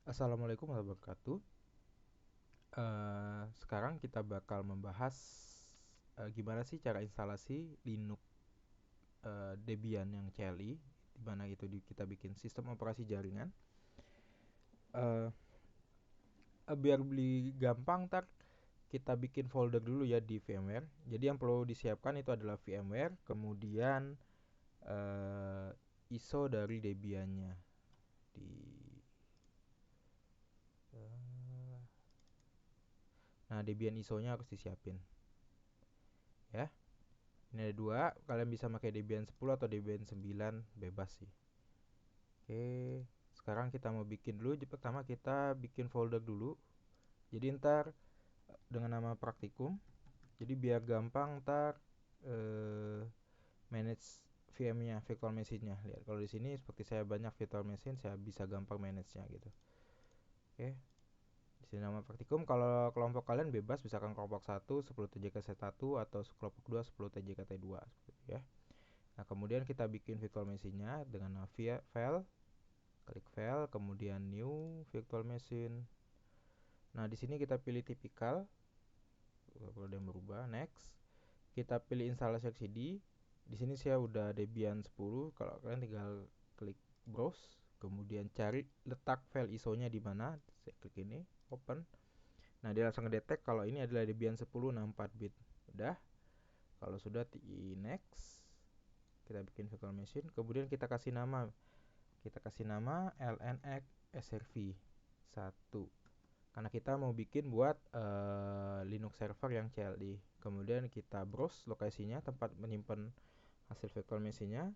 Assalamualaikum warahmatullahi wabarakatuh. Sekarang kita bakal membahas gimana sih cara instalasi Linux Debian yang CLI, di mana kita bikin sistem operasi jaringan. Eh, Biar beli gampang, kita bikin folder dulu ya di VMware. Jadi yang perlu disiapkan itu adalah VMware, kemudian ISO dari Debiannya. Di eh, Nah, Debian ISO-nya harus disiapin ya. Ini ada dua, kalian bisa pakai Debian 10 atau Debian 9, bebas sih. Oke, sekarang kita mau bikin dulu. Pertama kita bikin folder dulu. Jadi ntar dengan nama praktikum. Jadi biar gampang ntar eh, manage VM-nya, virtual machine-nya. Lihat kalau di sini seperti saya banyak virtual machine, saya bisa gampang manage-nya gitu. Oke, di sini nama praktikum. Kalau kelompok kalian bebas, misalkan kelompok 1 10 TJK1 atau kelompok 2 10 TJKT2 seperti ya. Nah, kemudian kita bikin virtual machine-nya dengan nama file, klik file, kemudian new virtual machine. Nah, di sini kita pilih tipikal, kalau ada yang berubah, next. Kita pilih instalasi CD. Di sini saya udah Debian 10, kalau kalian tinggal klik browse, kemudian cari letak file ISO-nya di mana. Saya klik ini, open. Nah, dia langsung ngedetek kalau ini adalah Debian 10 64 bit. Udah. Kalau sudah, di next. Kita bikin virtual machine, kemudian kita kasih nama. Kita kasih nama LNX SRV 1. Karena kita mau bikin buat Linux server yang CLI. Kemudian kita browse lokasinya, tempat menyimpan hasil virtual machine-nya.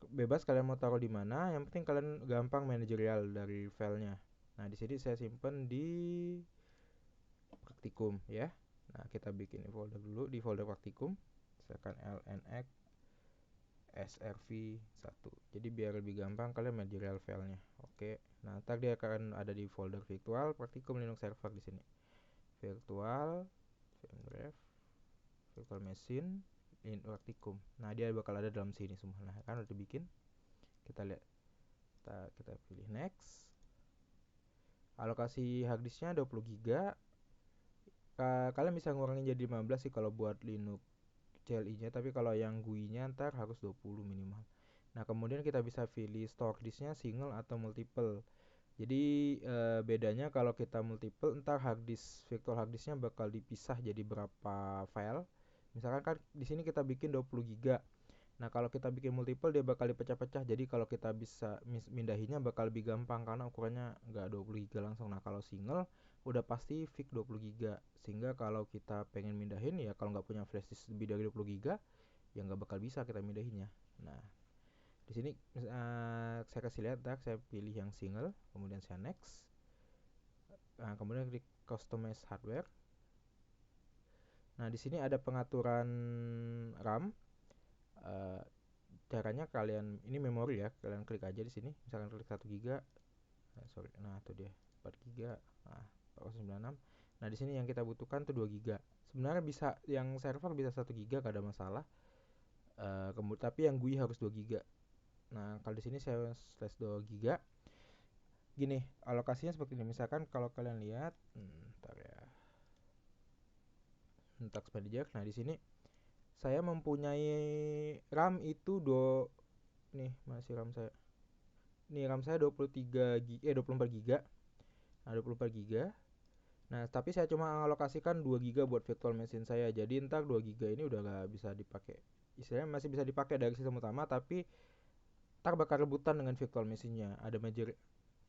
Bebas kalian mau taruh di mana, yang penting kalian gampang manajerial dari filenya. Nah, di sini saya simpan di praktikum ya. Nah, kita bikin folder dulu di folder praktikum. Misalkan LNX SRV 1. Jadi biar lebih gampang kalian manajerial filenya. Oke. Nah, ntar dia akan ada di folder virtual praktikum Linux server di sini. Virtual VMware virtual machine in praktikum. Nah, dia bakal ada dalam sini semua. Nah, kan udah dibikin. Kita lihat. Kita pilih next. Alokasi hard disknya 20 GB. Kalian bisa ngurangin jadi 15 sih kalau buat Linux CLI-nya, tapi kalau yang GUI-nya ntar harus 20 minimal. Nah, kemudian kita bisa pilih store disk-nya single atau multiple. Jadi bedanya kalau kita multiple, ntar virtual hard disk-nya bakal dipisah jadi berapa file. Misalkan kan di sini kita bikin 20 GB. Nah, kalau kita bikin multiple dia bakal dipecah-pecah. Jadi kalau kita bisa mindahinnya bakal lebih gampang karena ukurannya nggak 20 GB langsung. Nah, kalau single udah pasti fix 20 GB. Sehingga kalau kita pengen mindahin ya kalau nggak punya flash disk lebih dari 20 GB ya nggak bakal bisa kita mindahinnya. Nah, di sini saya kasih lihat, saya pilih yang single, kemudian saya next. Nah, kemudian klik customize hardware. Nah, di sini ada pengaturan RAM. Eh, Caranya kalian ini memori ya, kalian klik aja di sini. Misalkan klik 1 GB. Nah, itu dia 4 GB. Nah, 496. Nah, di sini yang kita butuhkan tuh 2 GB. Sebenarnya bisa yang server bisa 1 GB, gak ada masalah. Tapi yang GUI harus 2 GB. Nah, kalau di sini saya slash 2 GB. Gini, alokasinya seperti ini. Misalkan kalau kalian lihat, ntar ya. Task manager. Nah, di sini saya mempunyai RAM itu nih, masih RAM saya. Nih RAM saya 23 GB, 24 GB. Nah, 24 GB. Nah, tapi saya cuma alokasikan 2 GB buat virtual machine saya. Jadi ntar 2 GB ini udah gak bisa dipakai. Istilahnya masih bisa dipakai dari sistem utama, tapi ntar bakal rebutan dengan virtual machine-nya. Ada major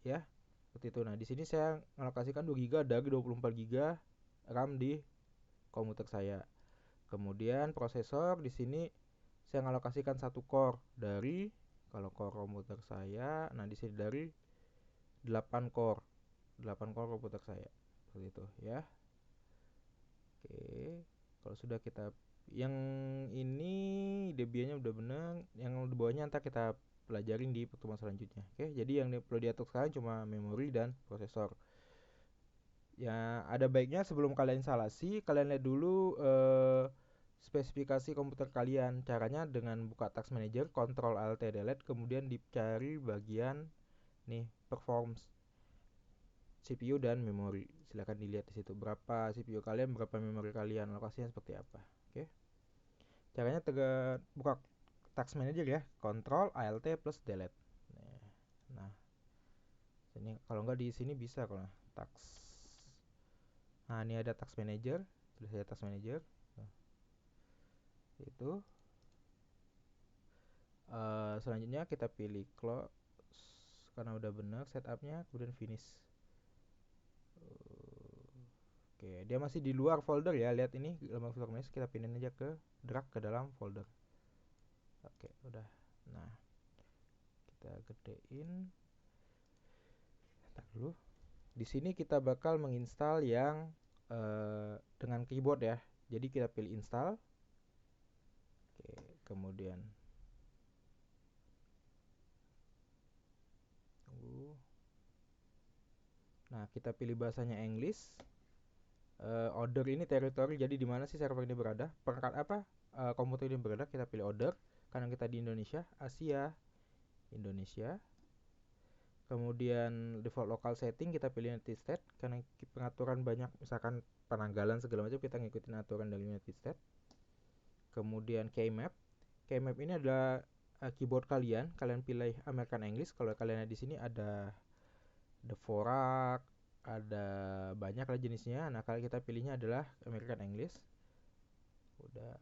ya. Seperti itu. Nah, di sini saya alokasikan 2 GB dari 24 GB RAM di komputer saya. Kemudian prosesor di sini saya alokasikan 1 core dari, kalau core komputer saya, nah di sini dari 8 core. 8 core komputer saya. Seperti itu ya. Oke. Kalau sudah kita yang ini Debiannya udah benar, yang di bawahnya ntar kita pelajarin di pertemuan selanjutnya. Oke, jadi yang perlu diatur sekarang cuma memori dan prosesor. Ya, ada baiknya sebelum kalian instalasi, kalian lihat dulu spesifikasi komputer kalian. Caranya dengan buka Task Manager, Ctrl Alt Delete, kemudian dicari bagian nih performs. CPU dan memori. Silahkan dilihat di situ berapa CPU kalian, berapa memori kalian, lokasinya seperti apa. Oke. Caranya buka task manager ya, Ctrl Alt plus delete. Nah, ini kalau nggak di sini bisa kalau task. Nah, ini ada task manager, tulis saja task manager. Nah, itu selanjutnya kita pilih close karena udah benar setupnya, kemudian finish. Oke, dia masih di luar folder ya. Lihat ini dalam folder mesh, kita pindahin aja ke drag ke dalam folder. Oke, udah. Nah, kita gedein. Ntar dulu. Di sini kita bakal menginstal yang dengan keyboard ya. Jadi kita pilih install. Oke, kemudian tunggu. Nah, kita pilih bahasanya English. Order ini teritori, jadi di mana sih server ini berada? Perangkat apa? Komputer ini berada, kita pilih order. Karena kita di Indonesia, Asia, Indonesia. Kemudian default local setting kita pilih United States karena pengaturan banyak, misalkan penanggalan segala macam kita ngikutin aturan dari United States. Kemudian keymap. Keymap ini adalah keyboard kalian pilih American English. Kalau kalian di sini ada Dvorak, ada banyak lah jenisnya. Nah, kalau kita pilihnya adalah American English. Udah.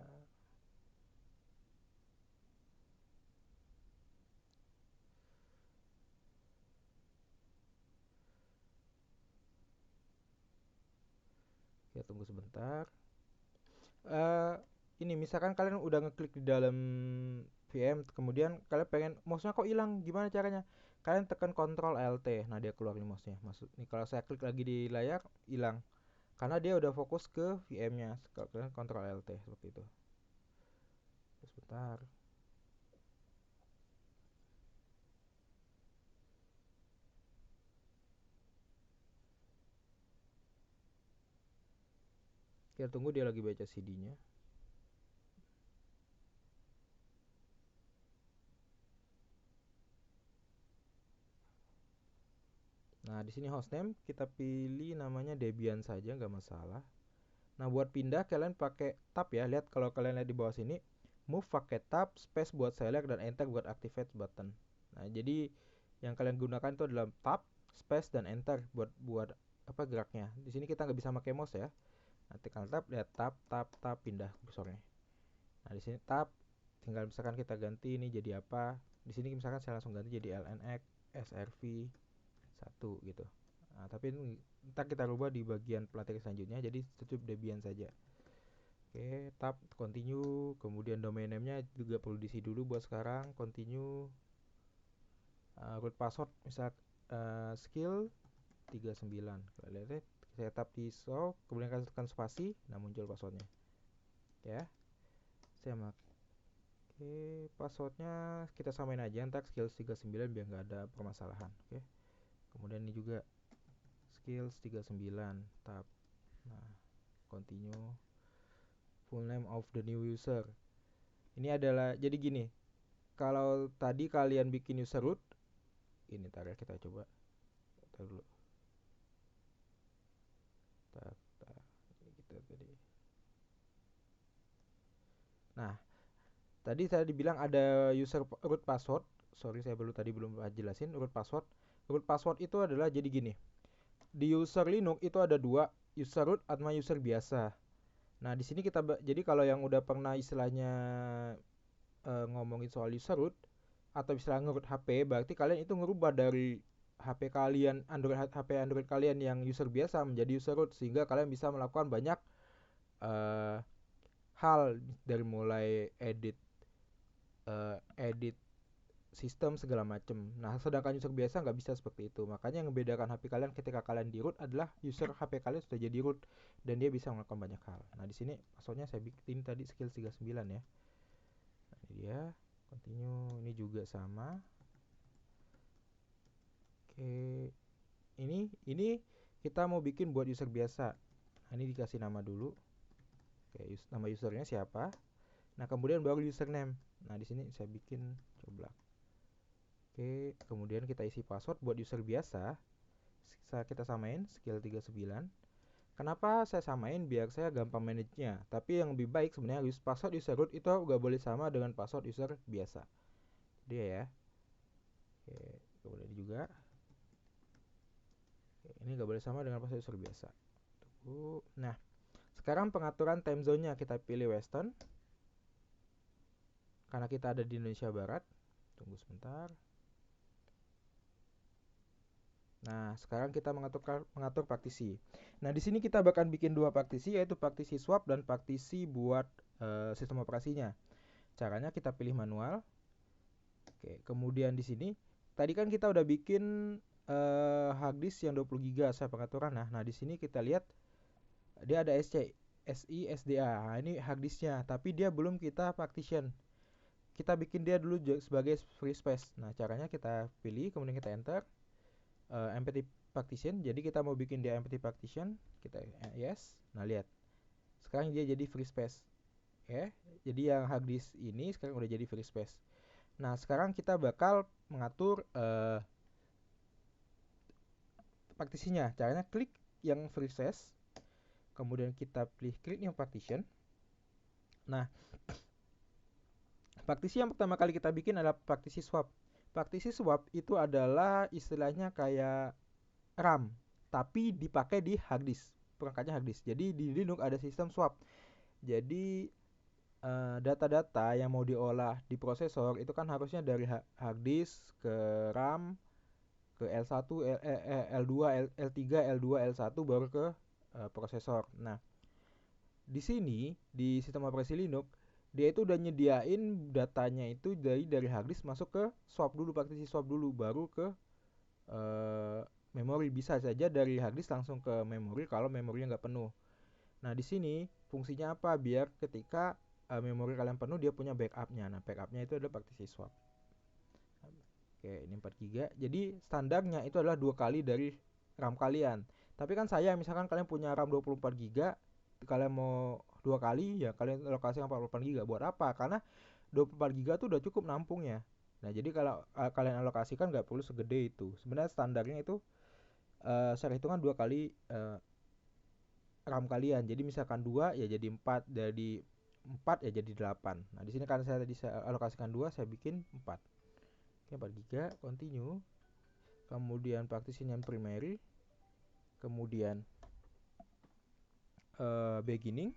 Kita tunggu sebentar. Ini misalkan kalian udah ngeklik di dalam VM, kemudian kalian pengen mouse-nya kok hilang, gimana caranya? Kalian tekan Ctrl Alt. Nah, dia keluar nih mouse-nya. Masuk. Nih kalau saya klik lagi di layar, hilang. Karena dia udah fokus ke VM-nya. Kalau kalian Ctrl Alt seperti itu. Sebentar. Kita tunggu dia lagi baca CD-nya. Nah, di sini hostname kita pilih namanya Debian saja, nggak masalah. Nah, buat pindah kalian pakai tab ya. Lihat kalau kalian lihat di bawah sini, move pakai tab, space buat select dan enter buat activate button. Nah, jadi yang kalian gunakan itu adalah tab, space dan enter buat apa geraknya. Di sini kita nggak bisa pakai mouse ya. Nah, tekan tab, lihat tab pindah kursornya. Nah, di sini tab, tinggal misalkan kita ganti ini jadi apa. Di sini misalkan saya langsung ganti jadi LNX SRV 1 gitu. Nah, tapi ntar kita rubah di bagian pelatihan selanjutnya, jadi tutup Debian saja. Oke, tab continue, kemudian domain name-nya juga perlu diisi dulu buat sekarang. Continue, root password misal skill 39. Kalau lihat saya tap di show, kemudian tekan spasi, nah muncul passwordnya. Ya, saya Oke, passwordnya kita samain aja, ntar skill 39 biar nggak ada permasalahan. Oke, kemudian ini juga skills 39 tab. Nah, continue, full name of the new user. Ini adalah jadi gini, kalau tadi kalian bikin user root, ini tar ya, kita coba. Tar dulu. Tar. Kita tadi. Nah, tadi saya dibilang ada user root password. Sorry, saya belum jelasin root password. Root password itu adalah jadi gini. Di user Linux itu ada dua, user root sama user biasa. Nah, di sini jadi kalau yang udah pernah istilahnya ngomongin soal user root atau istilahnya ngerut HP, berarti kalian itu ngerubah dari HP kalian HP Android kalian yang user biasa menjadi user root, sehingga kalian bisa melakukan banyak uh, hal dari mulai edit sistem segala macam. Nah, sedangkan user biasa nggak bisa seperti itu. Makanya yang membedakan HP kalian ketika kalian di root adalah user HP kalian sudah jadi root dan dia bisa melakukan banyak hal. Nah, di sini maksudnya saya bikin tadi skill 39 ya. Nah, ini dia. Continue, ini juga sama. Oke. Ini kita mau bikin buat user biasa. Nah, ini dikasih nama dulu. Oke, nama usernya siapa? Nah, kemudian baru username. Nah, di sini saya bikin coblak. Oke, kemudian kita isi password buat user biasa. kita samain skill 39. Kenapa saya samain? Biar saya gampang manage-nya. Tapi yang lebih baik sebenarnya password user root itu nggak boleh sama dengan password user biasa. Dia ya. Oke, kemudian juga. Oke, ini nggak boleh sama dengan password user biasa. Tunggu. Nah, sekarang pengaturan time zone-nya kita pilih Western. Karena kita ada di Indonesia Barat. Tunggu sebentar. Nah, sekarang kita mengatur partisi. Nah, di sini kita bakal bikin dua partisi, yaitu partisi swap dan partisi buat sistem operasinya. Caranya kita pilih manual. Oke, kemudian di sini tadi kan kita udah bikin hard disk yang 20 GB saya pengaturan. Nah, di sini kita lihat dia ada SISDA. Nah, ini hard disknya, tapi dia belum kita partition. Kita bikin dia dulu sebagai free space. Nah, caranya kita pilih, kemudian kita enter. Empty partition, jadi kita mau bikin dia empty partition, kita yes. Nah, lihat sekarang dia jadi free space ya. Jadi yang hard disk ini sekarang udah jadi free space. Nah, sekarang kita bakal mengatur partisinya. Caranya klik yang free space, kemudian kita pilih create new partition. Nah, partisi yang pertama kali kita bikin adalah partisi swap. Partisi swap itu adalah istilahnya kayak RAM, tapi dipakai di hard disk, perangkatnya hard disk. Jadi di Linux ada sistem swap. Jadi data-data yang mau diolah di prosesor itu kan harusnya dari hard disk ke RAM, ke L1, L2, L3, L2, L1 baru ke prosesor. Nah, di sini di sistem operasi Linux dia itu udah nyediain datanya itu dari hard disk masuk ke swap dulu, partisi swap dulu, baru ke memori. Bisa saja dari hard disk langsung ke memori kalau memorinya nggak penuh. Nah, di sini fungsinya apa? Biar ketika memori kalian penuh dia punya backupnya. Nah, backupnya itu adalah partisi swap. Oke, ini 4 GB. Jadi standarnya itu adalah 2 kali dari RAM kalian. Tapi kan saya misalkan kalian punya RAM 24 GB, kalian mau 2 kali ya kalian alokasikan 48 GB. Buat apa? Karena 24 GB tuh udah cukup nampungnya. Nah, jadi kalau kalian alokasikan nggak perlu segede itu. Sebenarnya standarnya itu secara hitungan 2 kali RAM kalian. Jadi misalkan 2 ya jadi 4, dari 4 ya jadi 8. Nah, di sini karena saya tadi saya alokasikan 2, saya bikin 4. Oke, 4 GB, continue. Kemudian partition yang primary. Kemudian beginning.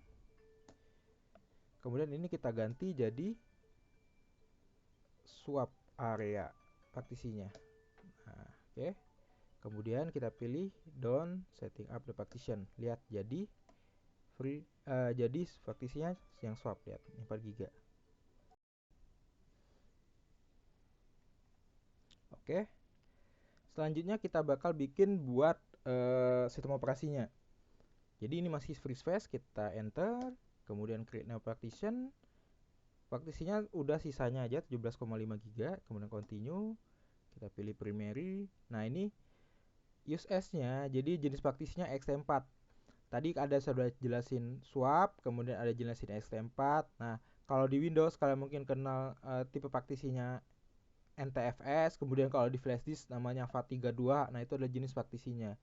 Kemudian ini kita ganti jadi swap area partisinya. Nah, oke. Kemudian kita pilih down setting up the partition. Lihat jadi free jadi partisinya yang swap, lihat 4 GB. Oke. Selanjutnya kita bakal bikin buat sistem operasinya. Jadi ini masih free space, kita enter, kemudian create new partition. Partisinya udah sisanya aja 17,5 GB, kemudian continue. Kita pilih primary. Nah, ini use as-nya, jadi jenis partisinya ext4. Tadi ada sudah jelasin swap, kemudian ada jelasin ext4. Nah, kalau di Windows kalian mungkin kenal tipe partisinya NTFS, kemudian kalau di flash disk namanya FAT32. Nah, itu adalah jenis partisinya.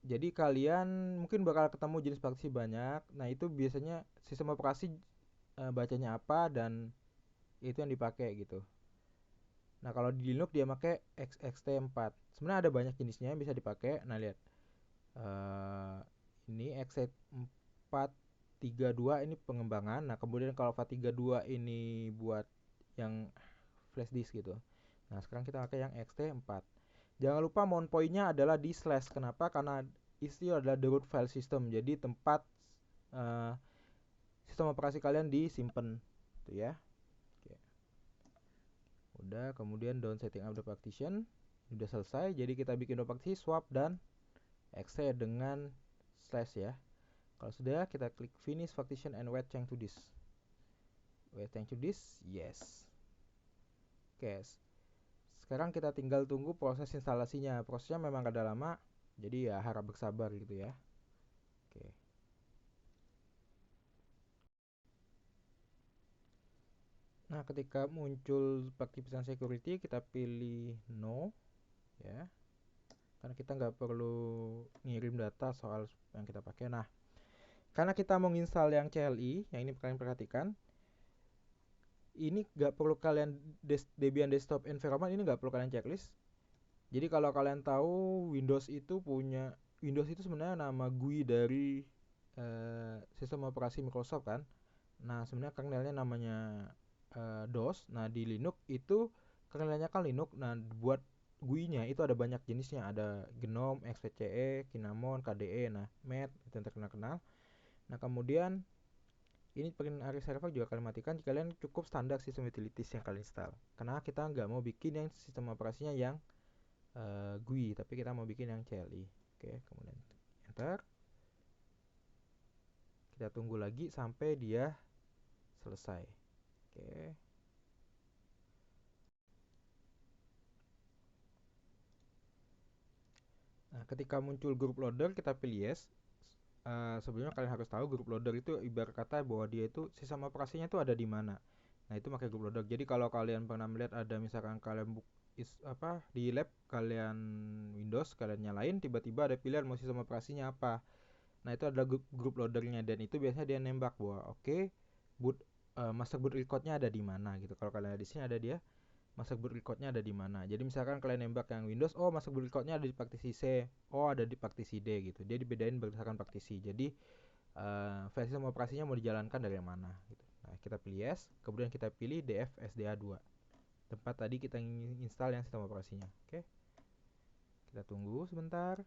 Jadi kalian mungkin bakal ketemu jenis partisi banyak. Nah, itu biasanya sistem operasi bacanya apa dan itu yang dipakai gitu. Nah, kalau di Linux dia pakai XXT4. Sebenarnya ada banyak jenisnya yang bisa dipakai. Nah, lihat. Ini XT432 ini pengembangan. Nah, kemudian kalau FAT32 ini buat yang flash disk gitu. Nah, sekarang kita pakai yang XT4. Jangan lupa mount point-nya adalah di slash. Kenapa? Karena itu adalah the root file system. Jadi tempat sistem operasi kalian disimpan, tuh ya. Oke. Udah, kemudian down setting up the partition. Udah selesai. Jadi kita bikin dua partisi swap dan exe dengan slash ya. Kalau sudah, kita klik finish partition and wait change to disk. Wait change to disk, yes. Oke. Sekarang kita tinggal tunggu proses instalasinya. Prosesnya memang ada lama, jadi ya harap bersabar gitu ya. Oke. Nah, ketika muncul partition security, kita pilih no. ya, karena kita nggak perlu ngirim data soal yang kita pakai. Nah, karena kita mau install yang CLI, yang ini kalian perhatikan, ini nggak perlu kalian Debian Desktop Environment ini nggak perlu kalian checklist. Jadi kalau kalian tahu Windows itu sebenarnya nama GUI dari sistem operasi Microsoft kan. Nah sebenarnya kernelnya namanya DOS. Nah di Linux itu kernelnya kan Linux. Nah buat GUI-nya itu ada banyak jenisnya. Ada GNOME, XFCE, Cinnamon, KDE, nah MET itu yang terkenal. Nah kemudian ini plugin Aria Server juga kalian matikan jika kalian cukup standar sistem utilities yang kalian install. Karena kita nggak mau bikin yang sistem operasinya yang GUI, tapi kita mau bikin yang CLI. Oke, kemudian enter. Kita tunggu lagi sampai dia selesai. Oke. Nah, ketika muncul group loader kita pilih yes. Sebelumnya kalian harus tahu group loader itu ibarat kata bahwa dia itu sistem operasinya itu ada di mana. Nah, itu pakai group loader. Jadi kalau kalian pernah melihat ada misalkan kalian di lab kalian Windows kalian nyalain tiba-tiba ada pilihan mau sistem operasinya apa. Nah, itu adalah group loadernya dan itu biasanya dia nembak bahwa oke, boot master boot recordnya ada di mana gitu. Kalau kalian di sini ada dia master boot recordnya ada di mana. Jadi misalkan kalian nembak yang Windows, oh master boot recordnya ada di partisi C, oh ada di partisi D gitu. Dia dibedain berdasarkan partisi. Jadi versi sistem operasinya mau dijalankan dari yang mana gitu. Nah, kita pilih yes, kemudian kita pilih DF SDA 2. Tempat tadi kita install yang sistem operasinya. Oke. Kita tunggu sebentar.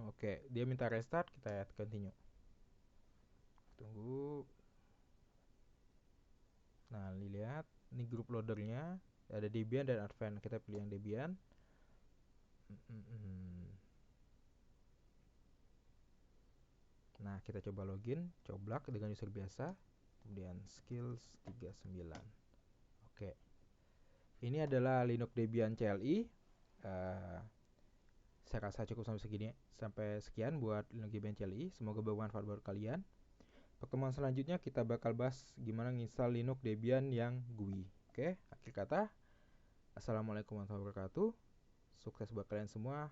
Oke, dia minta restart, kita continue. Tunggu. Nah, lihat ini group loadernya ada Debian dan Advent. Kita pilih yang Debian. Nah, kita coba login, coblak dengan user biasa, kemudian skills 39. Oke. Ini adalah Linux Debian CLI. Saya rasa cukup sampai sekian buat Linux Debian CLI. Semoga bermanfaat buat kalian. Pertemuan selanjutnya kita bakal bahas gimana nginstal Linux Debian yang GUI. Oke, akhir kata, assalamualaikum warahmatullahi wabarakatuh. Sukses buat kalian semua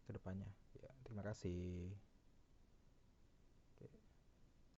ke depannya. Ya, terima kasih.